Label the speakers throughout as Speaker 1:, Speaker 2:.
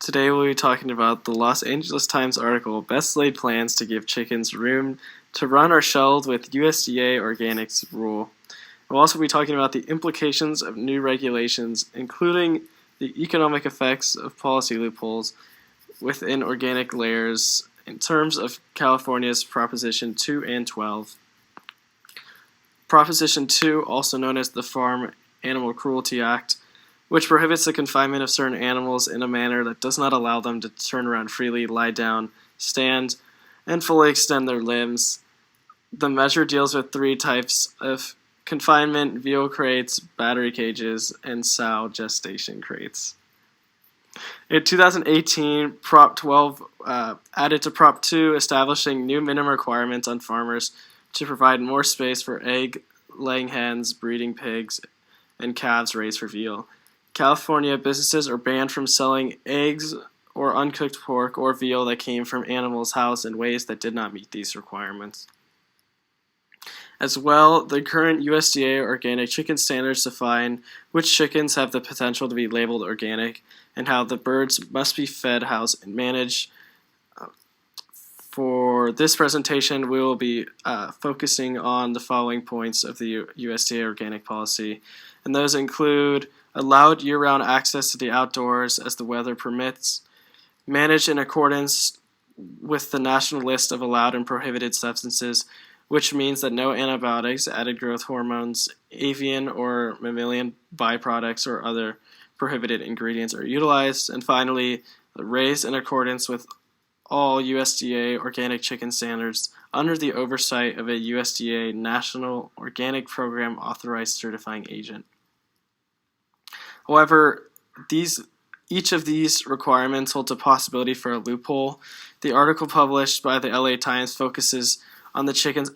Speaker 1: Today we'll be talking about the Los Angeles Times article, Best Laid Plans to Give Chickens Room to Run Are Shelved with USDA Organics Rule. We'll also be talking about the implications of new regulations, including the economic effects of policy loopholes within organic layers in terms of California's Proposition 2 and 12. Proposition 2, also known as the Farm Animal Cruelty Act, which prohibits the confinement of certain animals in a manner that does not allow them to turn around freely, lie down, stand, and fully extend their limbs. The measure deals with three types of confinement: veal crates, battery cages, and sow gestation crates. In 2018, Prop 12 added to Prop 2, establishing new minimum requirements on farmers to provide more space for egg-laying hens, breeding pigs, and calves raised for veal. California businesses are banned from selling eggs or uncooked pork or veal that came from animals housed in ways that did not meet these requirements. As well, the current USDA organic chicken standards define which chickens have the potential to be labeled organic and how the birds must be fed, housed, and managed. For this presentation, we will be focusing on the following points of the USDA organic policy, and those include allowed year-round access to the outdoors as the weather permits, managed in accordance with the national list of allowed and prohibited substances, which means that no antibiotics, added growth hormones, avian or mammalian byproducts, or other prohibited ingredients are utilized, and finally, raised in accordance with all USDA organic chicken standards under the oversight of a USDA National Organic Program authorized certifying agent. However, each of these requirements holds a possibility for a loophole. The article published by the LA Times focuses on the chicken's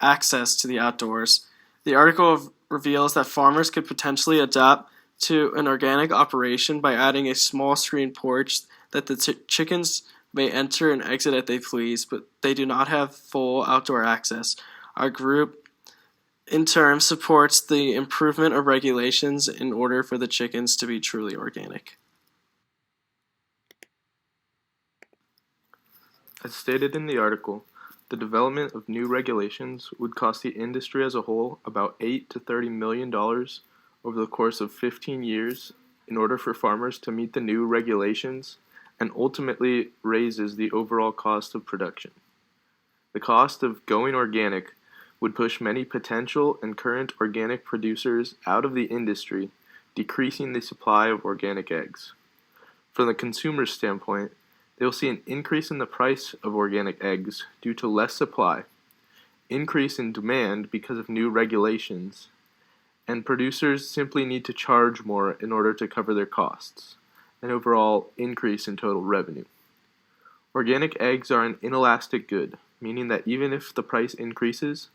Speaker 1: access to the outdoors. The article reveals that farmers could potentially adapt to an organic operation by adding a small screen porch that the chickens may enter and exit as they please, but they do not have full outdoor access. Our group in turn supports the improvement of regulations in order for the chickens to be truly organic.
Speaker 2: As stated in the article, the development of new regulations would cost the industry as a whole about $8 to $30 million over the course of 15 years in order for farmers to meet the new regulations, and ultimately raises the overall cost of production. The cost of going organic would push many potential and current organic producers out of the industry, decreasing the supply of organic eggs. From the consumer's standpoint, they will see an increase in the price of organic eggs due to less supply, increase in demand because of new regulations, and producers simply need to charge more in order to cover their costs, an overall increase in total revenue. Organic eggs are an inelastic good, meaning that even if the price increases,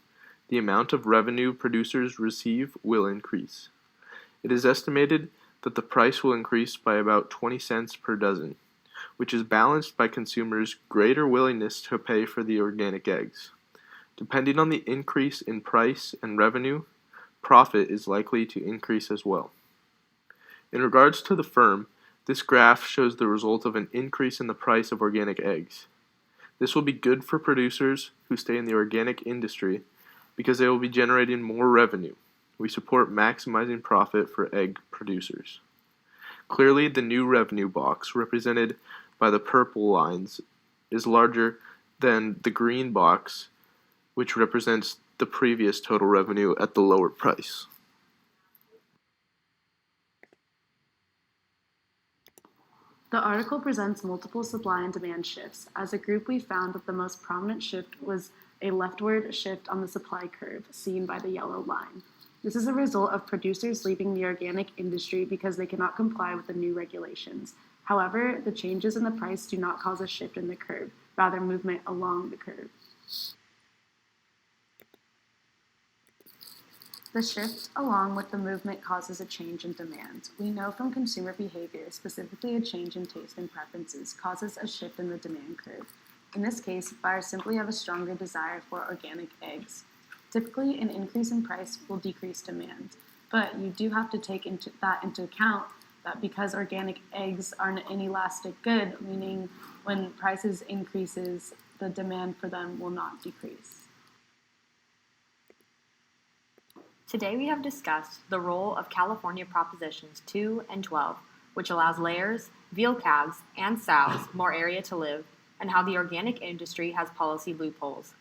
Speaker 2: the amount of revenue producers receive will increase. It is estimated that the price will increase by about 20 cents per dozen, which is balanced by consumers' greater willingness to pay for the organic eggs. Depending on the increase in price and revenue, profit is likely to increase as well. In regards to the firm, this graph shows the result of an increase in the price of organic eggs. This will be good for producers who stay in the organic industry because they will be generating more revenue. We support maximizing profit for egg producers. Clearly, the new revenue box, represented by the purple lines, is larger than the green box, which represents the previous total revenue at the lower price.
Speaker 3: The article presents multiple supply and demand shifts. As a group, we found that the most prominent shift was a leftward shift on the supply curve, seen by the yellow line. This is a result of producers leaving the organic industry because they cannot comply with the new regulations. However, the changes in the price do not cause a shift in the curve, rather movement along the curve. The shift along with the movement causes a change in demand. We know from consumer behavior, specifically a change in taste and preferences, causes a shift in the demand curve. In this case, buyers simply have a stronger desire for organic eggs. Typically, an increase in price will decrease demand, but you do have to take that into account that because organic eggs are an inelastic good, meaning when prices increases, the demand for them will not decrease.
Speaker 4: Today we have discussed the role of California Propositions 2 and 12, which allows layers, veal calves, and sows more area to live, and how the organic industry has policy loopholes.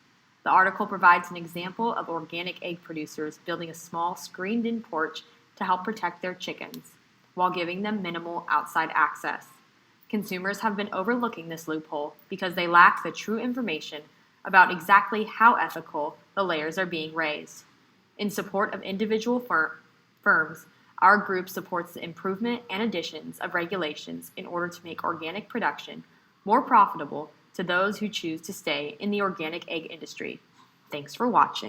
Speaker 4: The article provides an example of organic egg producers building a small screened-in porch to help protect their chickens, while giving them minimal outside access. Consumers have been overlooking this loophole because they lack the true information about exactly how ethical the layers are being raised. In support of individual firms, our group supports the improvement and additions of regulations in order to make organic production more profitable to those who choose to stay in the organic egg industry. Thanks for watching.